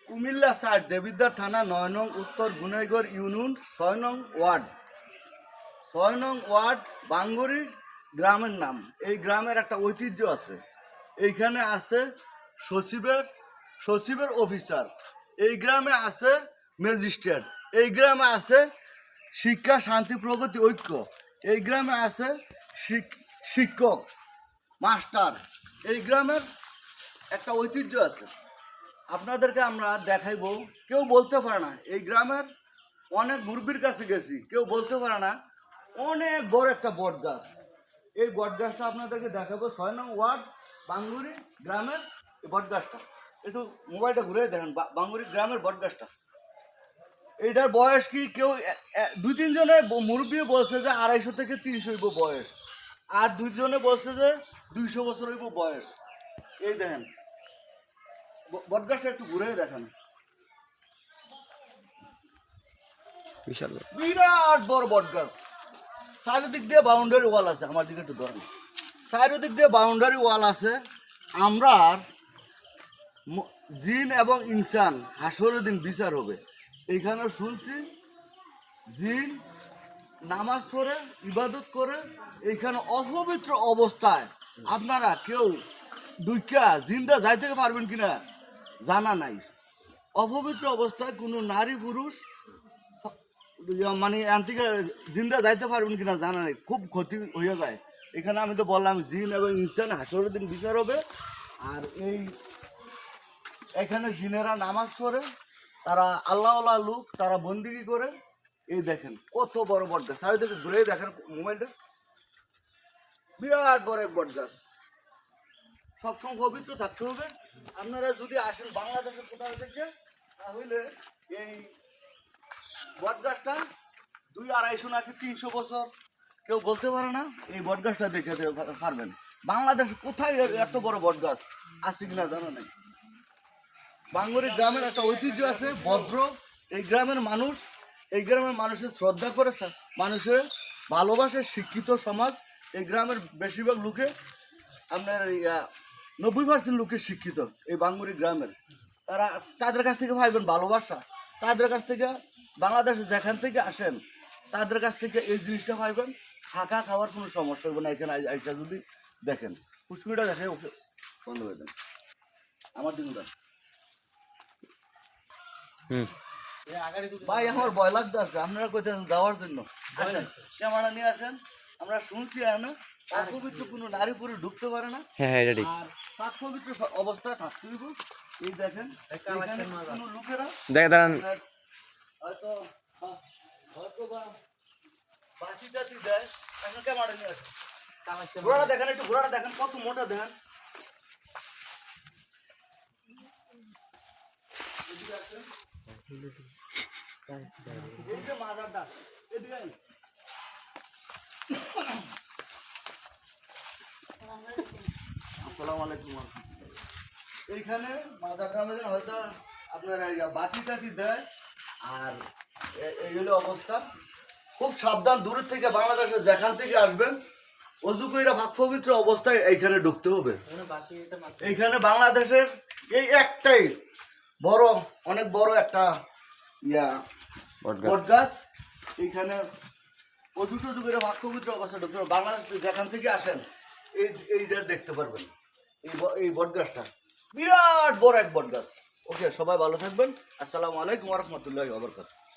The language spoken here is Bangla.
কুমিল্লা সাইড দেবিদ্বার থানা ৯ নং উত্তর গুনাইগড় ইউনিয়ন ৬ নং ওয়ার্ড ৬ নং ওয়ার্ড বাঙ্গুরি গ্রামের নাম। এই গ্রামের একটা ঐতিহ্য আছে। এইখানে আছে সচিবের অফিসার, এই গ্রামে আছে ম্যাজিস্ট্রেট, এই গ্রামে আছে শিক্ষা শান্তি প্রগতি ঐক্য, এই গ্রামে আছে শিক্ষক মাস্টার। এই গ্রামের একটা ঐতিহ্য আছে, আপনাদেরকে আমরা দেখাইব। কেউ বলতে পারে না, এই গ্রামের অনেক মুরব্বির কাছে গেছি, কেউ বলতে পারে না অনেক বড় একটা বট গাছ। এই বট গাছটা আপনাদেরকে দেখাবো ৬ নং ওয়ার্ড বাঙ্গুরি গ্রামের এই বট গাছটা। একটু মোবাইলটা ঘুরে দেখেন বাঙ্গুরি গ্রামের বট গাছটা। এইটার বয়স কি কেউ ২-৩ জনে মুরব্বী বলছে যে ২৫০ থেকে ৩০০ হইব বয়স, আর ২ জনে বলছে যে ২০০ বছর হইব বয়স। এই দেখেন বট গাছটা, একটু ঘুরে দেখেন, বিরাট বড় বট গাছ। চারিদিক দিয়ে বাউন্ডারি ওয়াল আছে, আমার দিকে একটু ধরেন, চারিদিক দিয়ে বাউন্ডারি ওয়াল আছে। আমরা জিন এবং ইনসান হাসরের দিন বিচার হবে। এইখানে শুনছি জিন নামাজ পড়ে ইবাদত করে, এইখানে অপবিত্র অবস্থায় আপনারা কেউ দুইকা জিন্দা যাইতে পারবেন কিনা জানা নাই। অপবিত্র অবস্থায় কোনো নারী পুরুষ মানে থেকে জিন্দা যাইতে পারবেন কিনা জানা নাই, খুব ক্ষতি হয়ে যায়। এখানে আমি তো বললাম জিন এবং ইনসান হাসরের দিন বিচার হবে। আর এখানে জিনেরা নামাজ পড়ে, তারা আল্লাহ লোক, তারা বন্দিগি করে। এই দেখেন কত বড় বট গাছ, চারিদিকে ঘুরে দেখেন মোবাইলটা, বিরাট বড় এক বট গাছ। সবসময় পবিত্র থাকতে হবে। আপনারা যদি আসেন বাংলাদেশের কোথাও থেকে, তাহলে এই বট গাছটা ২০০-২৫০ নাকি ৩০০ বছর কেউ বলতে পারে না। এই বট গাছটা দেখে পারবেন বাংলাদেশ কোথায় এত বড় বট গাছ আছে কিনা জানা নাই। বাঙ্গুরি গ্রামের একটা ঐতিহ্য আছে ভদ্র। এই গ্রামের মানুষের শ্রদ্ধা করে, মানুষের ভালোবাসে, শিক্ষিত সমাজ। এই গ্রামের বেশিরভাগ লোকে আপনার ৯০% লোকের শিক্ষিত এই বাঙ্গুরি গ্রামের। তাদের কাছ থেকে ভাইবেন ভালোবাসা, তাদের কাছ থেকে বাংলাদেশে যেখান থেকে আসেন তাদের কাছ থেকে এই জিনিসটা পাইবেন। থাকা খাওয়ার কোনো সমস্যা হবে না। এখানে এইটা যদি দেখেন, পুষ্পিটা দেখে ওকে বন্ধ করে দেন আমার দিন। ভাই আমার ভয় লাগতে আছে, আপনারা কোথায় যাওয়ার জন্য আসেন, ক্যামেরা নিয়ে আসেন। আমরা শুনছি না অপবিত্র কোনো নারী পুরুষ ঢুকতে পারে না, আর পাক পবিত্র অবস্থায় থাকতে হইব। এই দেখেন কোনো লোকেরা হয়তো বা বাসি টাসি দেয়, এখন ক্যামেরা নিয়ে আসেন। ঘোড়াটা দেখেন, একটু ঘোড়াটা দেখেন কত মোটা দেখেন। আসসালামু আলাইকুম। এইখানে মাজারটা আমাদের হয়তো আপনার বাতি টাতি দেয়, আর এই হলো অবস্থা। খুব সাবধান, দূরের থেকে বাংলাদেশে যেখান থেকে আসবেন অজু কইরা পাক পবিত্র অবস্থায় এইখানে ঢুকতে হবে। এইখানে বাংলাদেশের এই একটাই বড়, অনেক বড় একটা বট গাছ। এইখানে অজু টজু করে পাক পবিত্র অবস্থায় ঢুকতে হবে। বাংলাদেশ যেখান থেকে আসেন এইটা দেখতে পারবেন, এই বট গাছটা বিরাট বড় এক বট গাছ। ওকে, সবাই ভালো থাকবেন। আসসালামু আলাইকুম ওয়া রাহমাতুল্লাহি ওয়া বারাকাতুহু।